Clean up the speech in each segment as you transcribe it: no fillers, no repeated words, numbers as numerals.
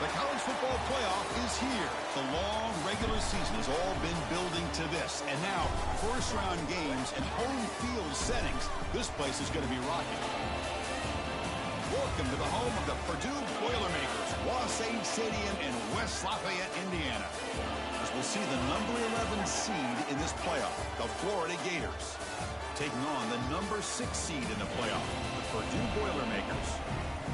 The college football playoff is here. The long regular season has all been building to this. And now, first-round games and home field settings. This place is going to be rocking. Welcome to the home of the Purdue Boilermakers, Wasatch Stadium in West Lafayette, Indiana. As we'll see the number 11 seed in this playoff, the Florida Gators, taking on the number 6 seed in the playoff, the Purdue Boilermakers.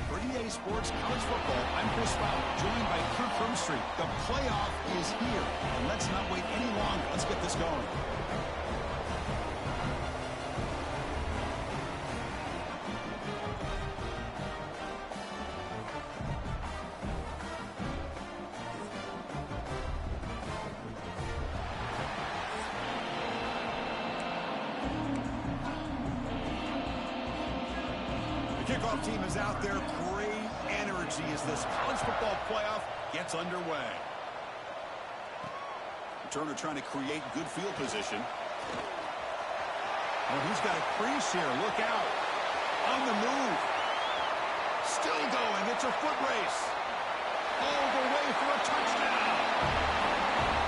For EA Sports College Football, I'm Chris Fowler, joined by Kirk Hermstreet. The playoff is here, and let's not wait any longer. Let's get this going. Kickoff team is out there. Great energy as this college football playoff gets underway. Turner trying to create good field position. Oh, he's got a crease here. Look out. On the move. Still going. It's a foot race. All the way for a touchdown.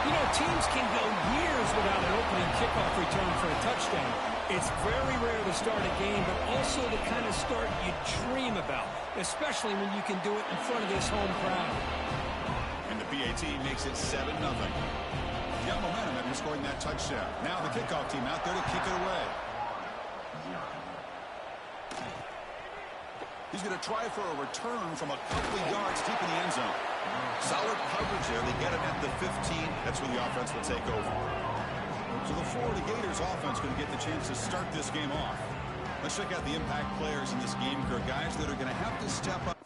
You know, teams can go years without an opening kickoff return for a touchdown. It's very rare to start a game, but also the kind of start you dream about, especially when you can do it in front of this home crowd. And the PAT makes it 7-0. Got momentum after scoring that touchdown. Now the kickoff team out there to kick it away. He's going to try for a return from a couple of yards deep in the end zone. Solid coverage there. They get him at the 15. That's where the offense will take over. So the Florida Gators offense going to get the chance to start this game off. Let's check out the impact players in this game, guys that are going to have to step up.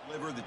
Deliver the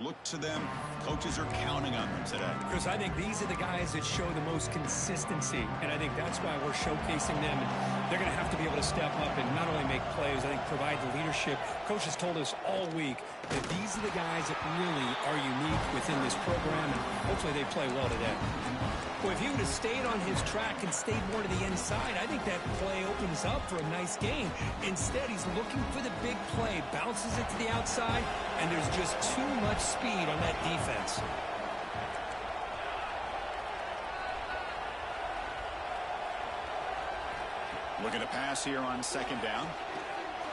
look to them. Coaches are counting on them today. Because I think these are the guys that show the most consistency, and I think that's why we're showcasing them. And they're going to have to be able to step up and not only make plays, I think provide the leadership. Coaches told us all week that these are the guys that really are unique within this program, and hopefully they play well today. Well, if he would have stayed on his track and stayed more to the inside, I think that play opens up for a nice game. Instead, he's looking for the big play, bounces it to the outside, and there's just too much speed on that defense. Looking to pass here on second down.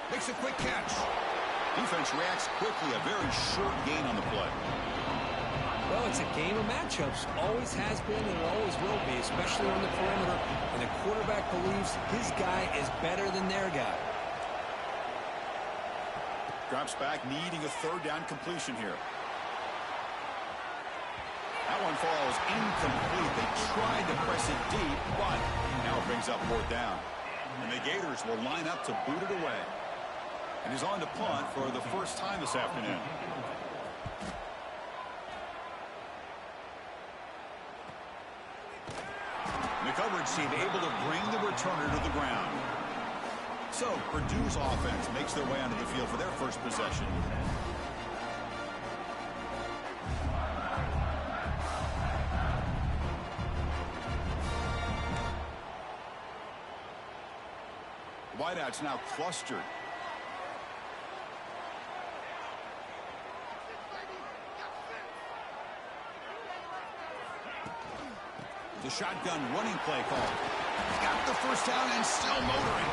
Makes a quick catch. Defense reacts quickly. A very short gain on the play. Well, it's a game of matchups. Always has been and always will be, especially on the perimeter. And the quarterback believes his guy is better than their guy. Drops back, needing a third down completion here. That one falls incomplete. They tried to press it deep, but now it brings up fourth down. And the Gators will line up to boot it away. And he's on to punt for the first time this afternoon. The coverage team able to bring the returner to the ground. So Purdue's offense makes their way onto the field for their first possession. Wideouts now clustered. The shotgun running play call. Got the first down and still motoring.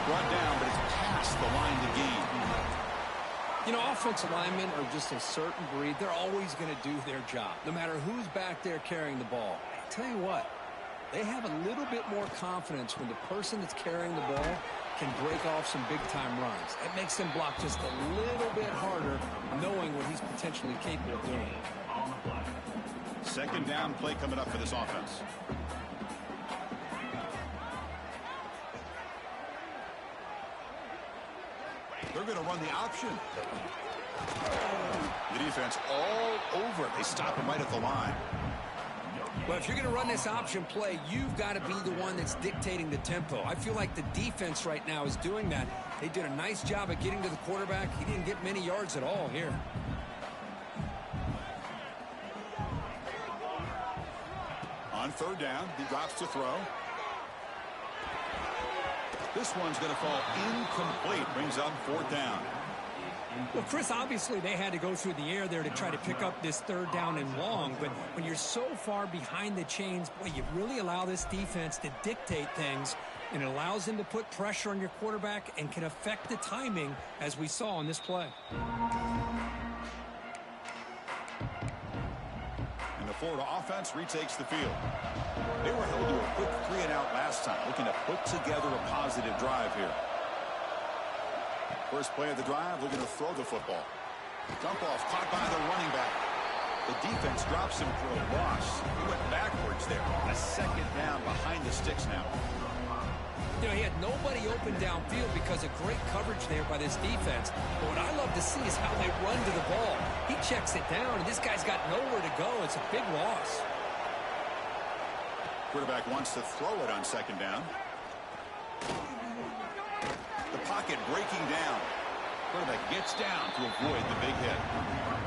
Brought down, but it's past the line to gain. You know, offensive linemen are just a certain breed. They're always going to do their job, no matter who's back there carrying the ball. I'll tell you what, they have a little bit more confidence when the person that's carrying the ball can break off some big-time runs. It makes them block just a little bit harder, knowing what he's potentially capable of doing. Second down play coming up for this offense. They're going to run the option. The defense all over it. They stop him right at the line. Well, if you're going to run this option play, you've got to be the one that's dictating the tempo. I feel like the defense right now is doing that. They did a nice job of getting to the quarterback. He didn't get many yards at all here. On third down, he drops to throw. This one's going to fall incomplete. Brings up fourth down. Well, Chris, obviously they had to go through the air there to try to pick up this third down and long. But when you're so far behind the chains, boy, you really allow this defense to dictate things. And it allows them to put pressure on your quarterback and can affect the timing, as we saw in this play. And the Florida offense retakes the field. They were held to a quick 3-and-out last time, looking to put together a positive drive here. First play of the drive, looking to throw the football. Dump off, caught by the running back. The defense drops him for a loss. He went backwards there. A second down behind the sticks now. You know, he had nobody open downfield because of great coverage there by this defense. But what I love to see is how they run to the ball. He checks it down, and this guy's got nowhere to go. It's a big loss. Quarterback wants to throw it on second down. The pocket breaking down. Quarterback gets down to avoid the big hit.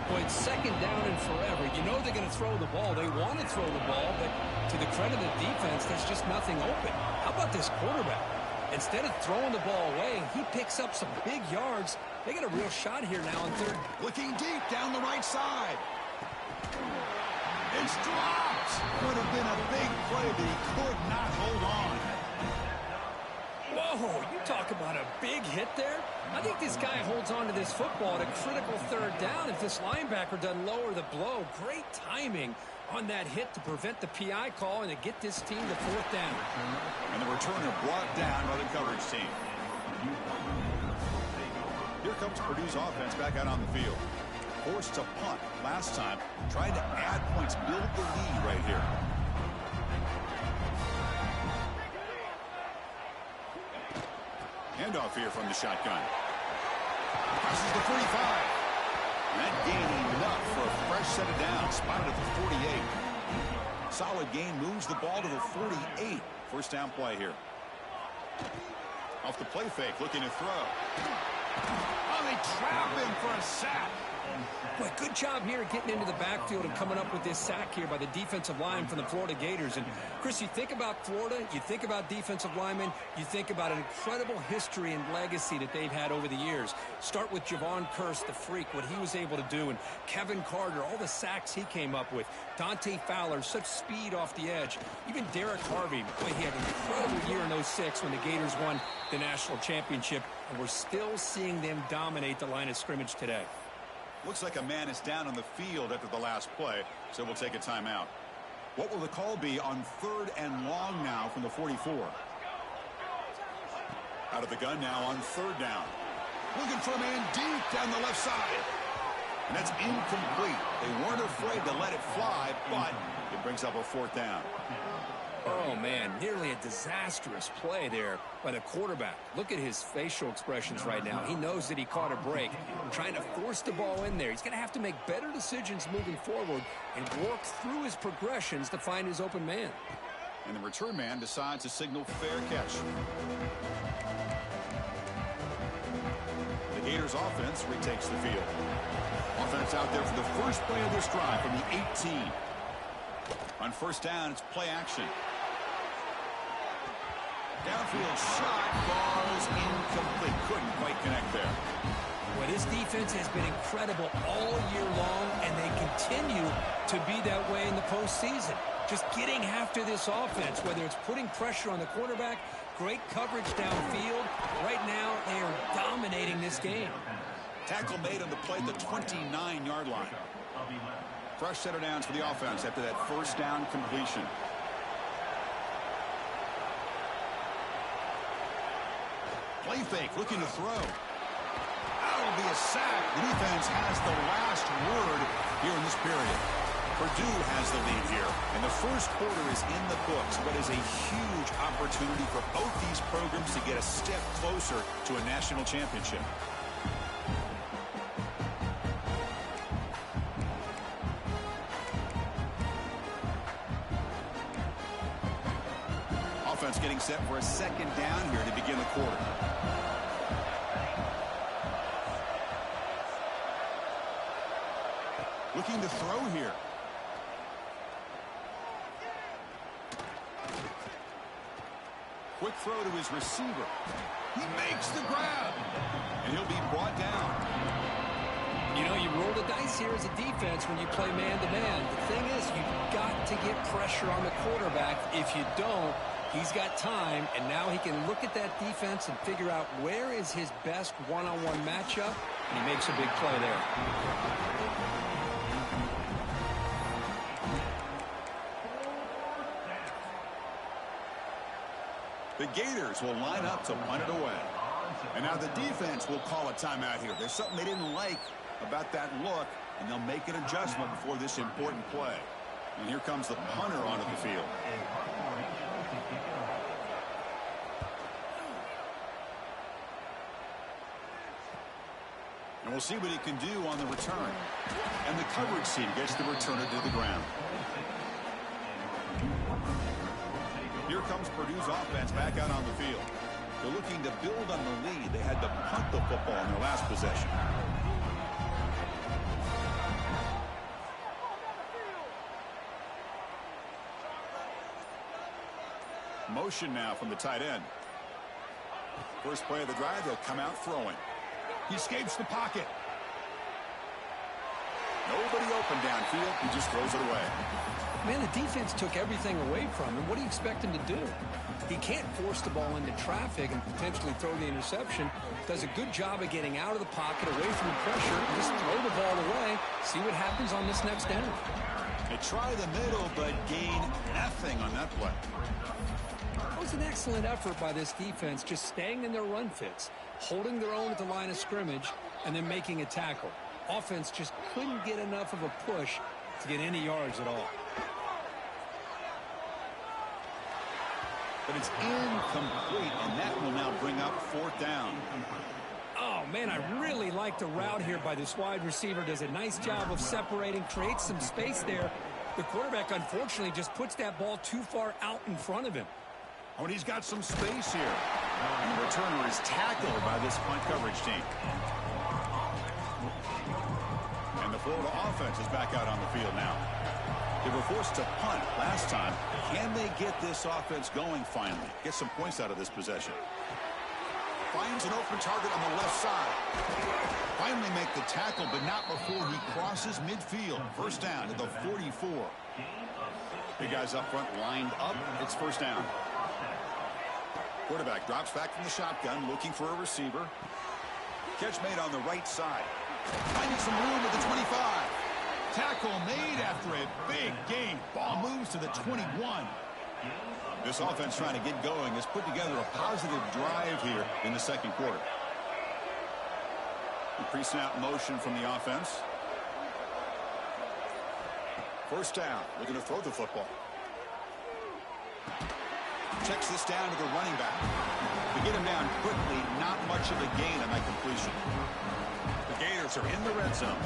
Well, it's second down and forever. You know they're going to throw the ball. They want to throw the ball, but to the credit of the defense, there's just nothing open. How about this quarterback? Instead of throwing the ball away, he picks up some big yards. They got a real shot here now on third. Looking deep down the right side. It's dropped. Would have been a big play, but he could not hold on. Whoa, you talk about a big hit there. I think this guy holds on to this football at a critical third down if this linebacker doesn't lower the blow. Great timing on that hit to prevent the PI call and to get this team to fourth down. And the returner brought down by the coverage team. Here comes Purdue's offense back out on the field. Forced to punt last time. Trying to add points, build the lead right here. Handoff here from the shotgun. Passes the 45. That gain enough for a fresh set of downs, spotted at the 48. Solid gain moves the ball to the 48. First down play here. Off the play fake, looking to throw. Oh, they trap him for a sack. Boy, good job here getting into the backfield and coming up with this sack here by the defensive line from the Florida Gators. And, Chris, you think about Florida, you think about defensive linemen, you think about an incredible history and legacy that they've had over the years. Start with Javon Curse, the freak, what he was able to do, and Kevin Carter, all the sacks he came up with. Dante Fowler, such speed off the edge. Even Derek Harvey, boy, he had an incredible year in '06 when the Gators won the national championship, and we're still seeing them dominate the line of scrimmage today. Looks like a man is down on the field after the last play, so we'll take a timeout. What will the call be on 3rd and long now from the 44? Out of the gun now on 3rd down. Looking for a man deep down the left side. And that's incomplete. They weren't afraid to let it fly, but it brings up a 4th down. Oh, man, nearly a disastrous play there by the quarterback. Look at his facial expressions right now. He knows that he caught a break, trying to force the ball in there. He's going to have to make better decisions moving forward and work through his progressions to find his open man. And the return man decides to signal fair catch. The Gators offense retakes the field. Offense out there for the first play of this drive from the 18. On 1st down, it's play action. Downfield shot, ball's incomplete. Couldn't quite connect there. Well, this defense has been incredible all year long, and they continue to be that way in the postseason. Just getting after this offense, whether it's putting pressure on the quarterback, great coverage downfield. Right now, they are dominating this game. Tackle made on the play at the 29-yard line. Fresh set of downs for the offense after that 1st down completion. Play fake, looking to throw. That'll be a sack. The defense has the last word here in this period. Purdue has the lead here, and the first quarter is in the books. What is a huge opportunity for both these programs to get a step closer to a national championship. Offense getting set for a 2nd down here to begin the quarter. Looking to throw here. Quick throw to his receiver. He makes the grab. And he'll be brought down. You know, you roll the dice here as a defense when you play man-to-man. The thing is, you've got to get pressure on the quarterback. If you don't, he's got time, and now he can look at that defense and figure out where is his best one-on-one matchup, and he makes a big play there. The Gators will line up to punt it away. And now the defense will call a timeout here. There's something they didn't like about that look, and they'll make an adjustment before this important play. And here comes the punter onto the field. And we'll see what he can do on the return. And the coverage team gets the returner to the ground. Here comes Purdue's offense back out on the field. They're looking to build on the lead. They had to punt the football in their last possession. Motion now from the tight end. First play of the drive, they'll come out throwing. He escapes the pocket. Nobody open downfield. He just throws it away. Man, the defense took everything away from him. What do you expect him to do? He can't force the ball into traffic and potentially throw the interception. Does a good job of getting out of the pocket, away from the pressure, and just throw the ball away. See what happens on this next down. They try the middle, but gain nothing on that play. That was an excellent effort by this defense, just staying in their run fits, holding their own at the line of scrimmage, and then making a tackle. Offense just couldn't get enough of a push to get any yards at all. But it's incomplete, and that will now bring up 4th down. Oh, man, I really like the route here by this wide receiver. Does a nice job of separating, creates some space there. The quarterback, unfortunately, just puts that ball too far out in front of him. Oh, and he's got some space here. And the returner is tackled by this punt coverage team. And the Florida offense is back out on the field now. They were forced to punt last time. Can they get this offense going finally? Get some points out of this possession. Finds an open target on the left side. Finally make the tackle, but not before he crosses midfield. First down to the 44. Big guys up front lined up. It's first down. Quarterback drops back from the shotgun, looking for a receiver. Catch made on the right side. Finding some room at the 25. Tackle made after a big gain. Ball moves to the 21. This offense trying to get going has put together a positive drive here in the second quarter. Pre-snap motion from the offense. First down. Looking to throw the football. Checks this down to the running back. To get him down quickly, not much of a gain on that completion. The Gators are in the red zone.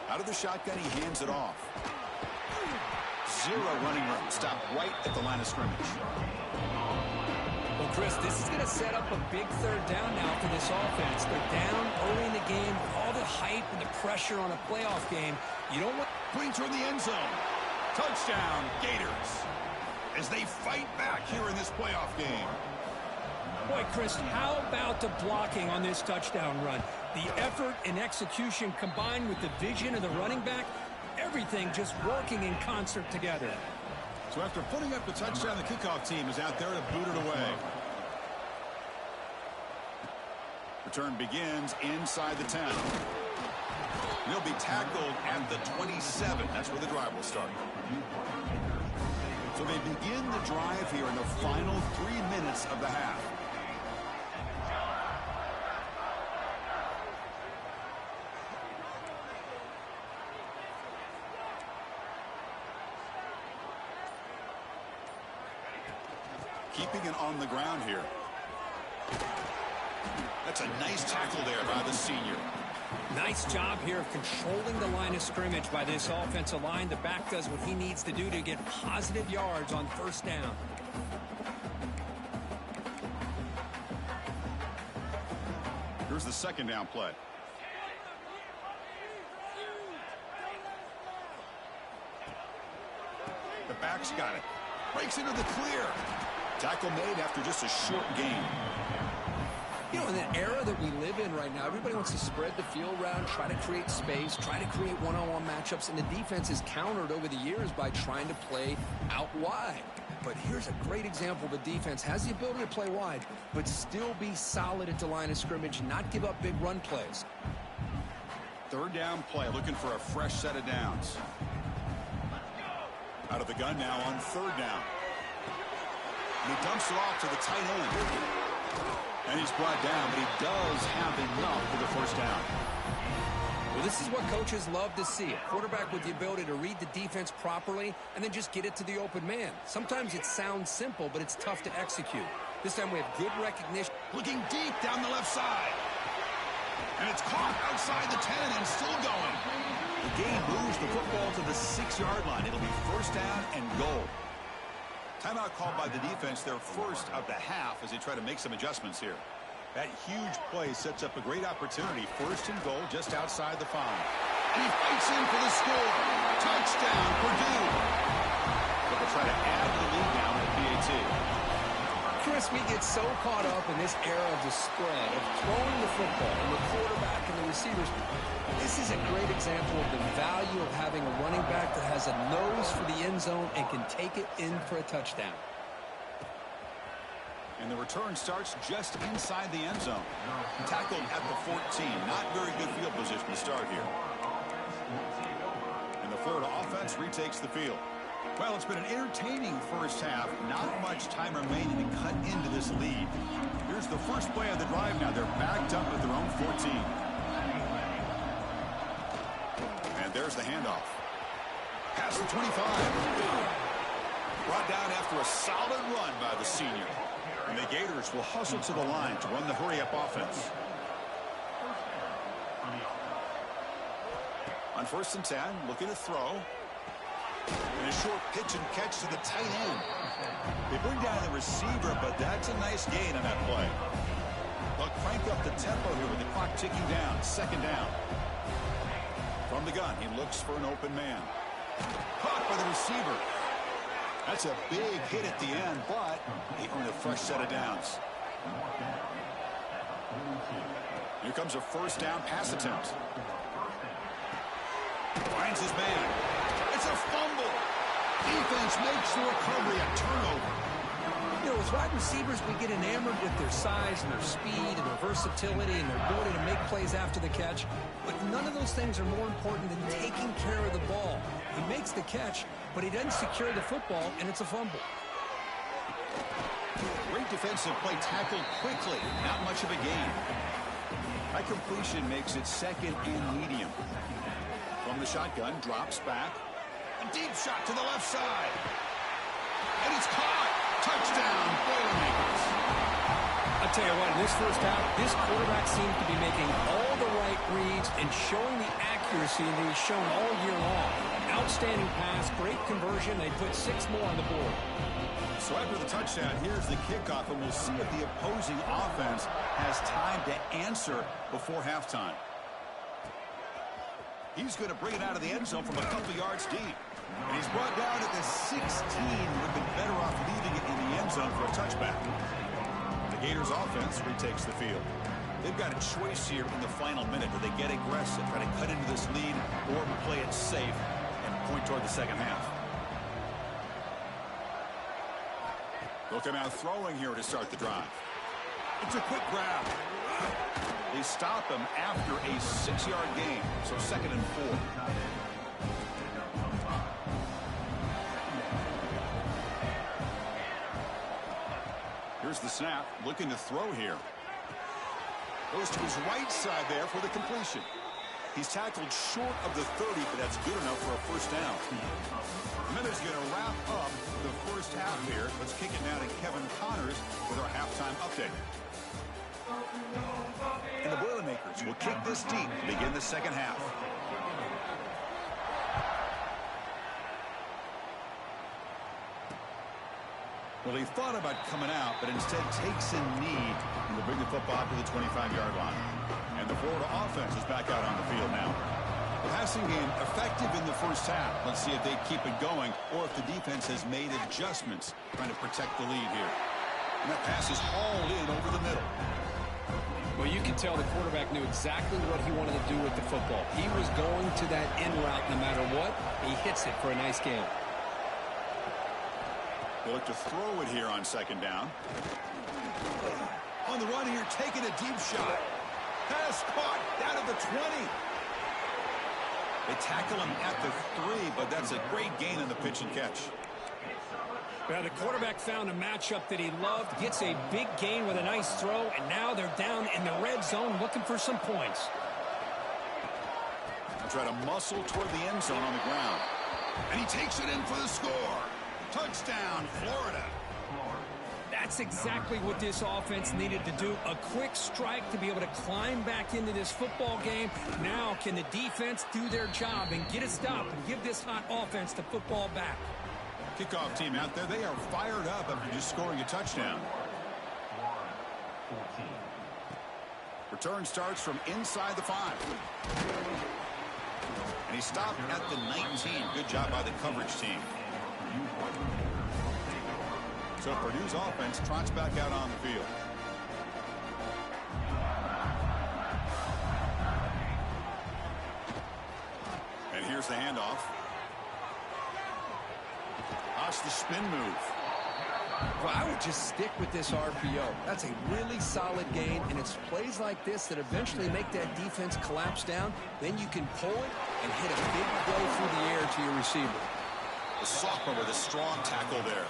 Out of the shotgun, he hands it off. Zero running room. Stop right at the line of scrimmage. Well, Chris, this is going to set up a big third down now for this offense. They're down early in the game. All the hype and the pressure on a playoff game. You don't want... Putting toward the end zone. Touchdown, Gators. As they fight back here in this playoff game. Boy, Chris, how about the blocking on this touchdown run? The effort and execution combined with the vision of the running back, everything just working in concert together. So after putting up the touchdown, the kickoff team is out there to boot it away. Return begins inside the 10. He'll be tackled at the 27. That's where the drive will start. So they begin the drive here in the final 3 minutes of the half. Keeping it on the ground here. That's a nice tackle there by the senior. Nice job here of controlling the line of scrimmage by this offensive line. The back does what he needs to do to get positive yards on first down. Here's the second down play. The back's got it. Breaks into the clear. Tackle made after just a short gain. You know, in the era that we live in right now, everybody wants to spread the field around, try to create space, try to create one-on-one matchups, and the defense is countered over the years by trying to play out wide. But here's a great example. The defense has the ability to play wide, but still be solid at the line of scrimmage, not give up big run plays. Third down play, looking for a fresh set of downs. Out of the gun now on third down. And he dumps it off to the tight end. And he's brought down, but he does have enough for the first down. Well, this is what coaches love to see. A quarterback with the ability to read the defense properly and then just get it to the open man. Sometimes it sounds simple, but it's tough to execute. This time we have good recognition. Looking deep down the left side. And it's caught outside the 10 and still going. The game moves the football to the 6-yard line. It'll be first down and goal. Timeout called by the defense, their first of the half, as they try to make some adjustments here. That huge play sets up a great opportunity. First and goal just outside the 5. And he fights in for the score. Touchdown, Purdue. But they'll try to add to the lead now with PAT. Chris, we get so caught up in this era of the spread, of throwing the football, and the quarterback and the receivers. This is a great example of the value of having a running back that has a nose for the end zone and can take it in for a touchdown. And the return starts just inside the end zone. Tackled at the 14. Not very good field position to start here. And the Florida offense retakes the field. Well, it's been an entertaining first half. Not much time remaining to cut into this lead. Here's the first play of the drive now. They're backed up at their own 14. And there's the handoff. Past the 25. Brought down after a solid run by the senior. And the Gators will hustle to the line to run the hurry-up offense. On 1st and 10, looking to throw. And a short pitch and catch to the tight end. They bring down the receiver, but that's a nice gain on that play. They'll crank up the tempo here with the clock ticking down. 2nd down. From the gun, he looks for an open man. Caught by the receiver. That's a big hit at the end, but he earned a fresh set of downs. Here comes a 1st down pass attempt. Finds his man. It's a fumble. Defense makes the recovery a turnover. You know, as wide receivers, we get enamored with their size and their speed and their versatility and their ability to make plays after the catch. But none of those things are more important than taking care of the ball. He makes the catch, but he doesn't secure the football, and it's a fumble. Great defensive play, tackled quickly. Not much of a gain. That completion makes it 2nd and medium. From the shotgun, drops back. A deep shot to the left side. And it's caught. Touchdown, Boilermakers. I'll tell you what, in this first half, this quarterback seems to be making all the right reads and showing the accuracy that he's shown all year long. Outstanding pass, great conversion. They put 6 more on the board. So after the touchdown, here's the kickoff, and we'll see if the opposing offense has time to answer before halftime. He's going to bring it out of the end zone from a couple yards deep. And he's brought down at the 16. Would have been better off leaving it in the end zone for a touchback. The Gators offense retakes the field. They've got a choice here in the final minute. Do they get aggressive, try to cut into this lead, or play it safe and point toward the second half? They'll come out throwing here to start the drive. It's a quick grab. They stop him after a 6-yard gain, so 2nd and 4. Here's the snap, looking to throw here. Goes to his right side there for the completion. He's tackled short of the 30, but that's good enough for a 1st down. Miller's going to wrap up the first half here. Let's kick it now to Kevin Connors with our halftime update. And the Boilermakers will kick this deep to begin the second half. Well, he thought about coming out, but instead takes a knee and will bring the football to the 25-yard line. And the Florida offense is back out on the field now. The passing game effective in the first half. Let's see if they keep it going or if the defense has made adjustments trying to protect the lead here. And that pass is hauled in over the middle. Well, you can tell the quarterback knew exactly what he wanted to do with the football. He was going to that in route no matter what. He hits it for a nice gain. They look to throw it here on 2nd down. On the run here, taking a deep shot. Pass caught down at the 20. They tackle him at the 3, but that's a great gain in the pitch and catch. Well, the quarterback found a matchup that he loved, gets a big gain with a nice throw, and now they're down in the red zone looking for some points. They'll try to muscle toward the end zone on the ground. And he takes it in for the score. Touchdown, Florida. That's exactly what this offense needed to do. A quick strike to be able to climb back into this football game. Now can the defense do their job and get a stop and give this hot offense the football back? Kickoff team out there, they are fired up after just scoring a touchdown. Return starts from inside the 5. And he stopped at the 19. Good job by the coverage team. So Purdue's offense trots back out on the field. And here's the handoff. Watch the spin move. Well, I would just stick with this RPO. That's a really solid gain, and it's plays like this that eventually make that defense collapse down. Then you can pull it and hit a big throw through the air to your receiver. The sophomore with a strong tackle there.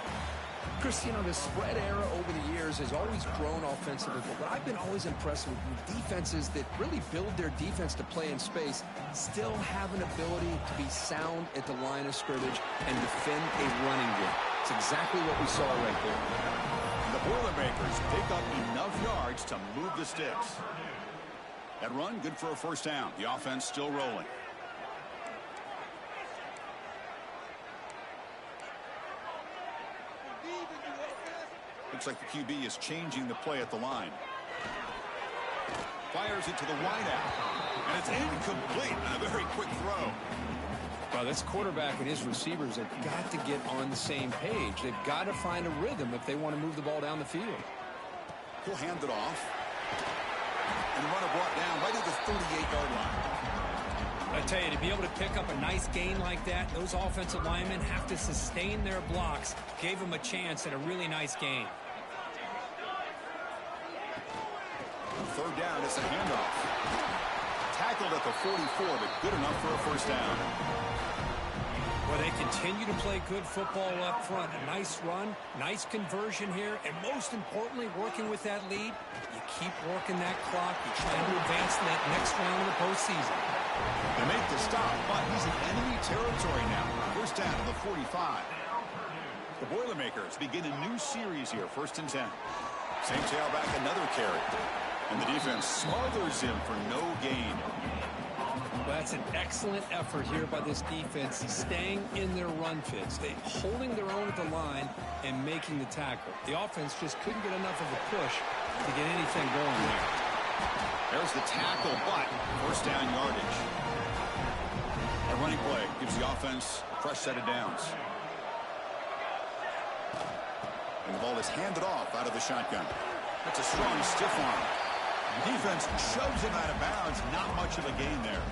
Chris, you know, the spread era over the years has always grown offensively, but I've been always impressed with defenses that really build their defense to play in space, still have an ability to be sound at the line of scrimmage and defend a running game. It's exactly what we saw right there. The Boilermakers pick up enough yards to move the sticks. That run, good for a first down. The offense still rolling. Looks like the QB is changing the play at the line. Fires it to the wideout. And it's incomplete on a very quick throw. Well, this quarterback and his receivers have got to get on the same page. They've got to find a rhythm if they want to move the ball down the field. He'll hand it off. And the runner brought down right at the 38-yard line. I tell you, to be able to pick up a nice gain like that, those offensive linemen have to sustain their blocks. Gave them a chance at a really nice gain. Third down is a handoff. Tackled at the 44, but good enough for a first down. Well, they continue to play good football up front. A nice run, nice conversion here, and most importantly, working with that lead, you keep working that clock. You're trying to advance to that next round of the postseason. They make the stop, but he's in enemy territory now. First down to the 45. The Boilermakers begin a new series here, 1st and 10. Same tailback, another carry. And the defense smothers him for no gain. Well, that's an excellent effort here by this defense, staying in their run fits. They holding their own at the line and making the tackle. The offense just couldn't get enough of a push to get anything going there. There's the tackle, but first down yardage. A running play gives the offense a fresh set of downs. And the ball is handed off out of the shotgun. That's a strong stiff arm. Defense shoves him out of bounds. Not much of a gain there.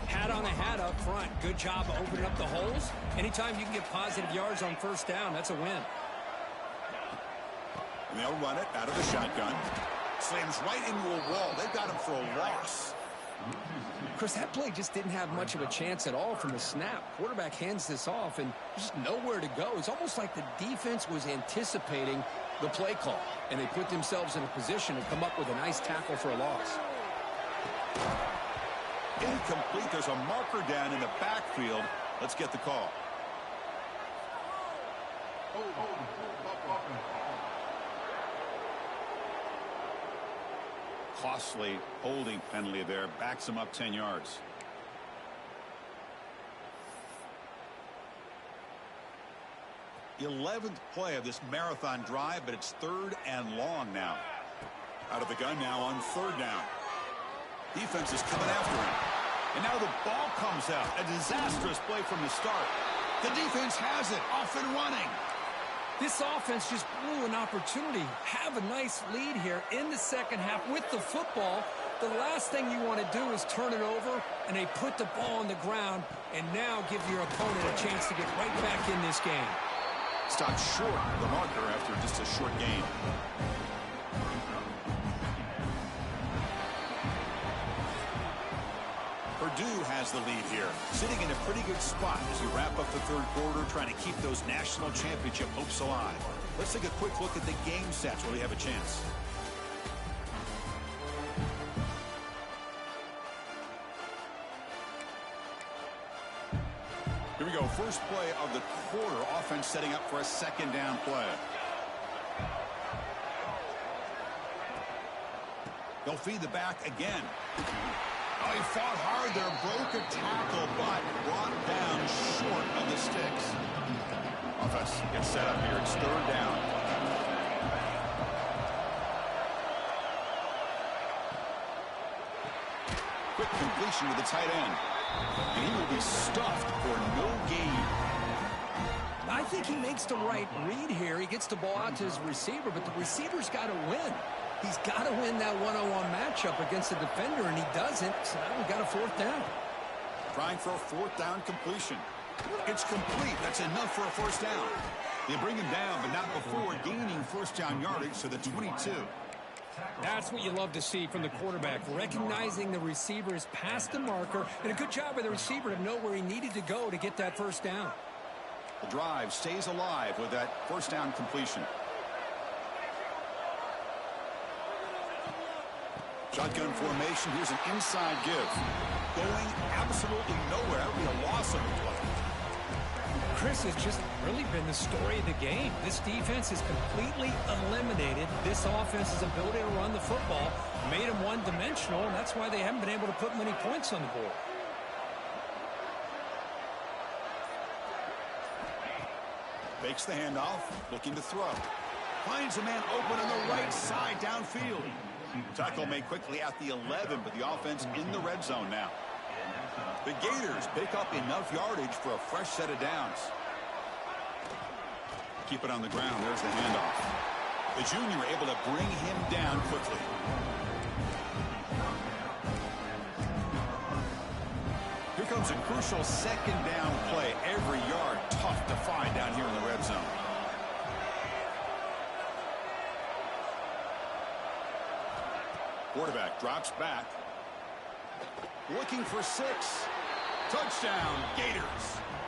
Hat on a hat up front. Good job of opening up the holes. Anytime you can get positive yards on first down, that's a win. And they'll run it out of the shotgun. Slams right into a wall. They've got him for a loss. Chris, that play just didn't have much of a chance at all from the snap. Quarterback hands this off, and there's just nowhere to go. It's almost like the defense was anticipating the play call, and they put themselves in a position to come up with a nice tackle for a loss. Incomplete. There's a marker down in the backfield. Let's get the call. Costly holding penalty there. Backs him up 10 yards. The 11th play of this marathon drive, but it's 3rd and long now. Out of the gun now on 3rd down. Defense is coming after him. And now the ball comes out. A disastrous play from the start. The defense has it. Off and running. This offense just blew an opportunity. Have a nice lead here in the second half with the football. The last thing you want to do is turn it over, and they put the ball on the ground and now give your opponent a chance to get right back in this game. Stopped short of the marker after just a short gain. Purdue has the lead here, sitting in a pretty good spot as we wrap up the 3rd quarter, trying to keep those national championship hopes alive. Let's take a quick look at the game sets where they have a chance. Here we go. First play of the quarter. Offense setting up for a 2nd down play. They'll feed the back again. Oh, he fought hard there, broke a tackle, but brought down short of the sticks. Offense gets set up here. It's 3rd down. Quick completion to the tight end. And he will be stuffed for no gain. I think he makes the right read here. He gets the ball out to his receiver, but the receiver's got to win. He's got to win that one-on-one matchup against the defender, and he doesn't. So now we've got a 4th down. Trying for a 4th down completion. It's complete. That's enough for a first down. They bring him down, but not before gaining first down yardage to the 22. That's what you love to see from the quarterback, recognizing the receiver is past the marker, and a good job by the receiver to know where he needed to go to get that first down. The drive stays alive with that first down completion. Shotgun formation. Here's an inside give. Going absolutely nowhere. It'll be a loss of 12. Chris, has just really been the story of the game. This defense has completely eliminated this offense's ability to run the football, made them one-dimensional, and that's why they haven't been able to put many points on the board. Fakes the handoff, looking to throw. Finds a man open on the right side downfield. Tackle made quickly at the 11, but the offense in the red zone now. The Gators pick up enough yardage for a fresh set of downs. Keep it on the ground. There's the handoff. The junior able to bring him down quickly. Here comes a crucial second down play. Every yard tough to find down here in the red zone. Quarterback drops back. Looking for 6. Touchdown, Gators.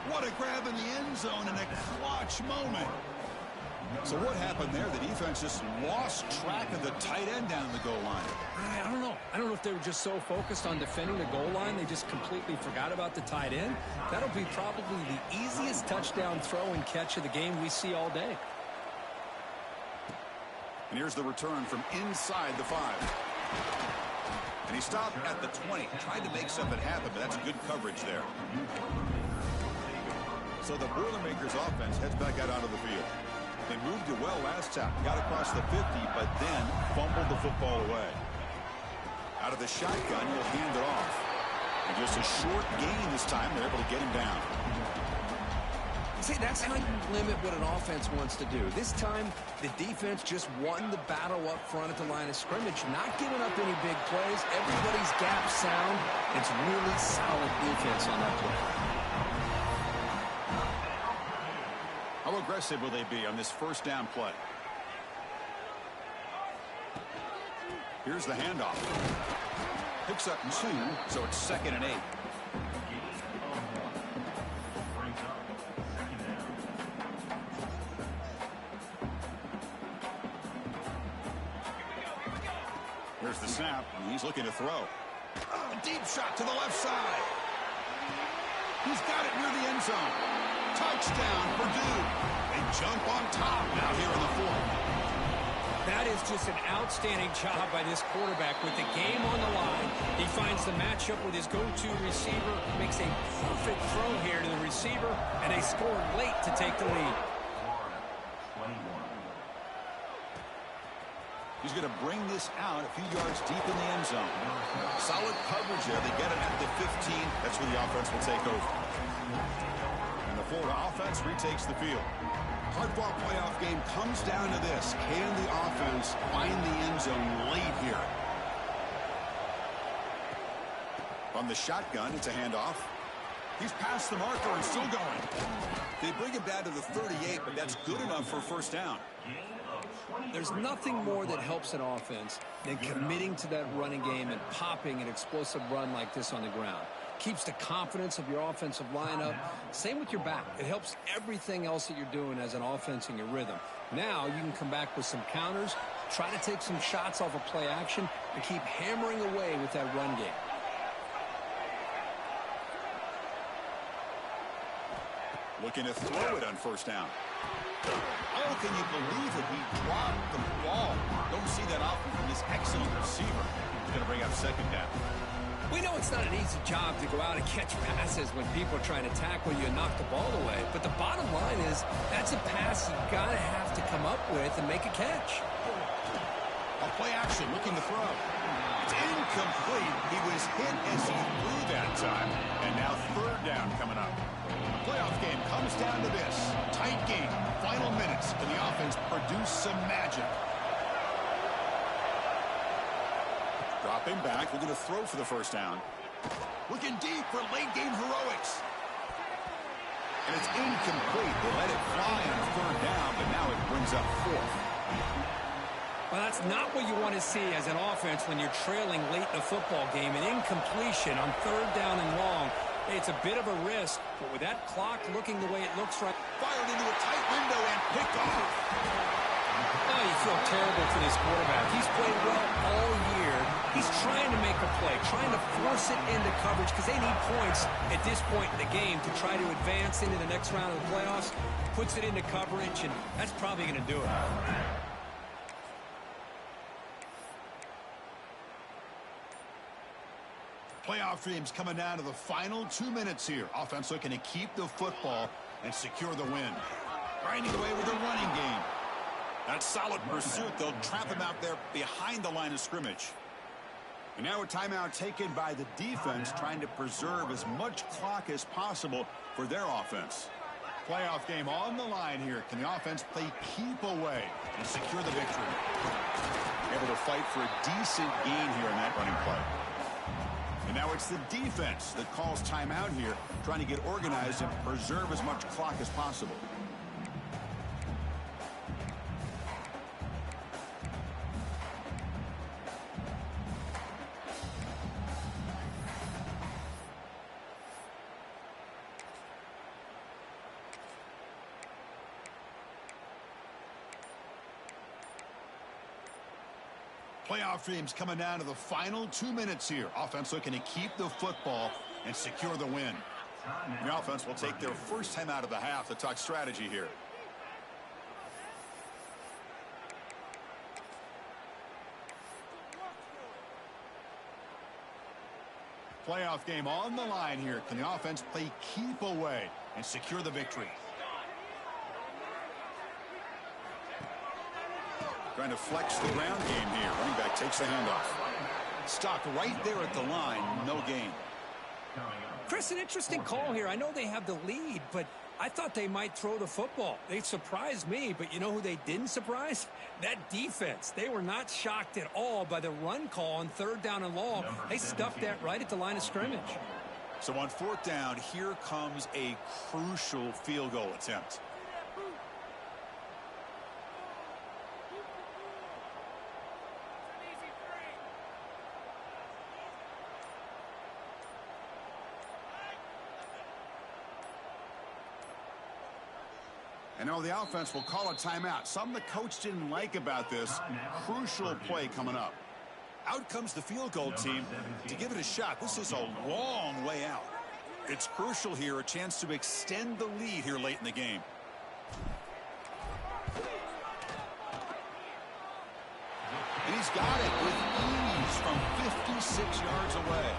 What a grab in the end zone in a clutch moment. So what happened there? The defense just lost track of the tight end down the goal line. I don't know. I don't know if they were just so focused on defending the goal line, they just completely forgot about the tight end. That'll be probably the easiest touchdown throw and catch of the game we see all day. And here's the return from inside the 5. And he stopped at the 20. Tried to make something happen, but that's good coverage there. So the Boilermakers offense heads back out onto the field. They moved it well last time. Got across the 50, but then fumbled the football away. Out of the shotgun, he'll hand it off. And just a short gain this time. They're able to get him down. See, that's how you limit what an offense wants to do. This time, the defense just won the battle up front at the line of scrimmage, not giving up any big plays. Everybody's gap sound. It's really solid defense on that play. How aggressive will they be on this first down play? Here's the handoff. Picks up 2, so it's 2nd and 8. Here's the snap, and he's looking to throw. A deep shot to the left side. He's got it near the end zone. Touchdown, Purdue. They jump on top now here in the 4th. That is just an outstanding job by this quarterback with the game on the line. He finds the matchup with his go-to receiver, makes a perfect throw here to the receiver, and they score late to take the lead. He's going to bring this out a few yards deep in the end zone. Solid coverage there. They get it at the 15. That's where the offense will take over. And the Florida offense retakes the field. Hard-fought playoff game comes down to this. Can the offense find the end zone late here? From the shotgun, it's a handoff. He's past the marker and still going. They bring him down to the 38, but that's good enough for a first down. There's nothing more that helps an offense than committing to that running game and popping an explosive run like this on the ground. Keeps the confidence of your offensive lineup. Same with your back. It helps everything else that you're doing as an offense in your rhythm. Now you can come back with some counters, try to take some shots off of play action, and keep hammering away with that run game. Looking to throw it on first down. Oh, can you believe it? He dropped the ball. Don't see that often from this excellent receiver. He's going to bring up second down. We know it's not an easy job to go out and catch passes when people are trying to tackle you and knock the ball away. But the bottom line is that's a pass you got to have to come up with and make a catch. A play action, looking to throw. It's incomplete. He was hit as he threw that time. And now third down coming up. The playoff game comes down to this. Tight game. Final minutes. Can the offense produce some magic? Dropping back, looking to throw for the first down. Looking deep for late game heroics. And it's incomplete. They let it fly on third down, but now it brings up 4th. Well, that's not what you want to see as an offense when you're trailing late in a football game. An incompletion on third down and long. It's a bit of a risk, but with that clock looking the way it looks right. Fired into a tight window and picked off. Oh, you feel terrible for this quarterback. He's played well all year. He's trying to make a play, trying to force it into coverage because they need points at this point in the game to try to advance into the next round of the playoffs. Puts it into coverage, and that's probably going to do it. Playoff dreams coming down to the final 2 minutes here. Offense looking to keep the football and secure the win. Grinding away with a running game. That solid pursuit. They'll trap him out there behind the line of scrimmage. And now a timeout taken by the defense, trying to preserve as much clock as possible for their offense. Playoff game on the line here. Can the offense play keep away and secure the victory? Able to fight for a decent gain here in that running play. And now it's the defense that calls timeout here, trying to get organized and preserve as much clock as possible. Playoff dreams coming down to the final 2 minutes here. Offense looking to keep the football and secure the win. The offense will take their first time out of the half to talk strategy here. Playoff game on the line here. Can the offense play keep away and secure the victory? Trying to flex the ground game here. Running back takes the handoff. Stopped right there at the line. No gain. Chris, an interesting call here. I know they have the lead, but I thought they might throw the football. They surprised me, but you know who they didn't surprise? That defense. They were not shocked at all by the run call on 3rd down and long. They stuffed that right at the line of scrimmage. So on 4th down, here comes a crucial field goal attempt. And now the offense will call a timeout. Something the coach didn't like about this. Crucial play coming up. Out comes the field goal team to give it a shot. This is a long way out. It's crucial here, a chance to extend the lead here late in the game. And he's got it with ease from 56 yards away.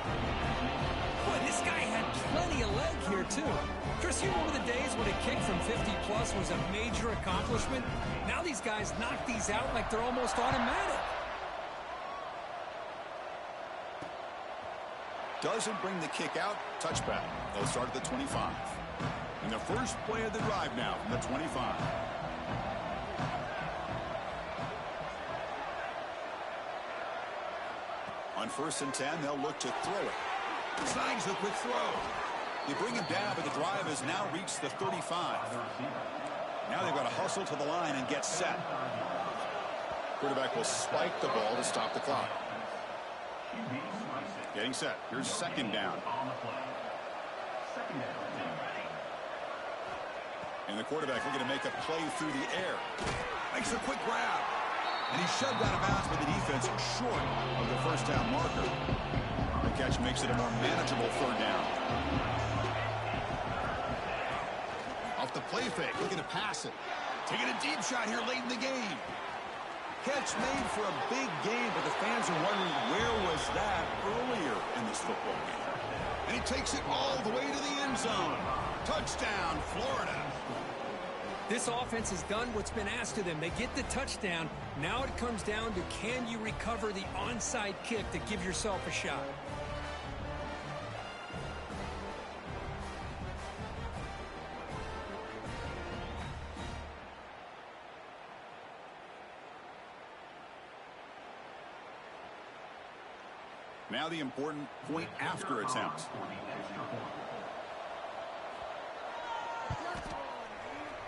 Boy, this guy had plenty of leg here, too. Chris, you remember the days when a kick from 50-plus was a major accomplishment? Now these guys knock these out like they're almost automatic. Doesn't bring the kick out. Touchback. They'll start at the 25. And the first play of the drive now from the 25. On 1st and 10, they'll look to throw it. Snags the quick throw. They bring him down, but the drive has now reached the 35. Now they've got to hustle to the line and get set. Quarterback will spike the ball to stop the clock. Getting set. Here's 2nd down. And the quarterback looking to make a play through the air. Makes a quick grab. And he's shoved out of bounds by the defense short of the 1st down marker. The catch makes it a more manageable 3rd down. Off the play fake, looking to pass it. Taking a deep shot here late in the game. Catch made for a big game, but the fans are wondering where was that earlier in this football game. And he takes it all the way to the end zone. Touchdown, Florida. This offense has done what's been asked of them. They get the touchdown. Now it comes down to, can you recover the onside kick to give yourself a shot? Now the important point after attempt.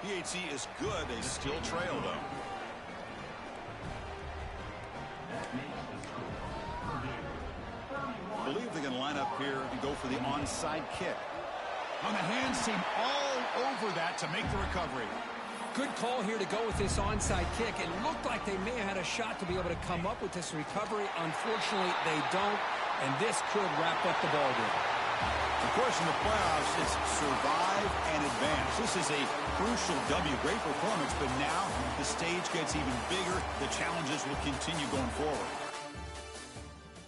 PAT is good. They still trail, though. I believe they're going to line up here and go for the onside kick. On the hands team all over that to make the recovery. Good call here to go with this onside kick. It looked like they may have had a shot to be able to come up with this recovery. Unfortunately, they don't, and this could wrap up the ball game. Of course, in the playoffs, it's survive and advance. This is a crucial W. Great performance, but now the stage gets even bigger. The challenges will continue going forward.